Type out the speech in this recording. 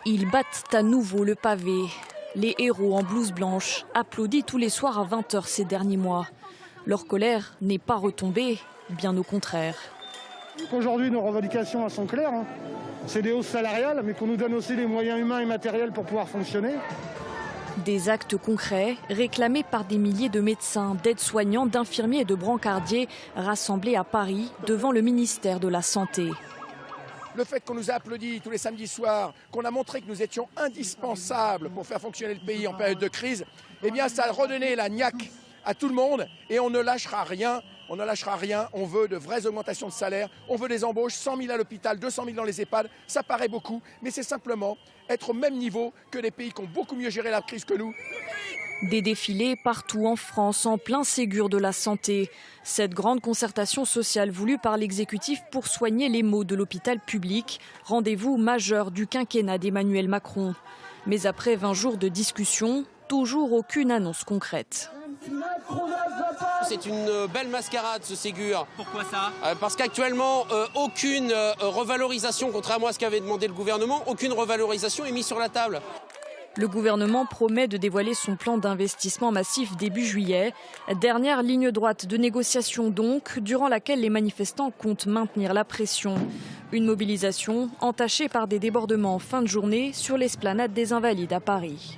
Ils battent à nouveau le pavé. Les héros en blouse blanche, applaudis tous les soirs à 20 h ces derniers mois. Leur colère n'est pas retombée, bien au contraire. Aujourd'hui, nos revendications sont claires. C'est des hausses salariales, mais qu'on nous donne aussi les moyens humains et matériels pour pouvoir fonctionner. Des actes concrets réclamés par des milliers de médecins, d'aides-soignants, d'infirmiers et de brancardiers rassemblés à Paris devant le ministère de la Santé. Le fait qu'on nous a applaudi tous les samedis soirs, qu'on a montré que nous étions indispensables pour faire fonctionner le pays en période de crise, eh bien ça a redonné la niaque à tout le monde et on ne lâchera rien. On ne lâchera rien, on veut de vraies augmentations de salaire, on veut des embauches, 100 000 à l'hôpital, 200 000 dans les EHPAD, ça paraît beaucoup, mais c'est simplement être au même niveau que les pays qui ont beaucoup mieux géré la crise que nous. Des défilés partout en France, en plein Ségur de la santé. Cette grande concertation sociale voulue par l'exécutif pour soigner les maux de l'hôpital public, rendez-vous majeur du quinquennat d'Emmanuel Macron. Mais après 20 jours de discussion, toujours aucune annonce concrète. C'est une belle mascarade ce Ségur. Pourquoi ça ? Parce qu'actuellement, aucune revalorisation, contrairement à ce qu'avait demandé le gouvernement, aucune revalorisation est mise sur la table. Le gouvernement promet de dévoiler son plan d'investissement massif début juillet. Dernière ligne droite de négociation donc, durant laquelle les manifestants comptent maintenir la pression. Une mobilisation entachée par des débordements en fin de journée sur l'esplanade des Invalides à Paris.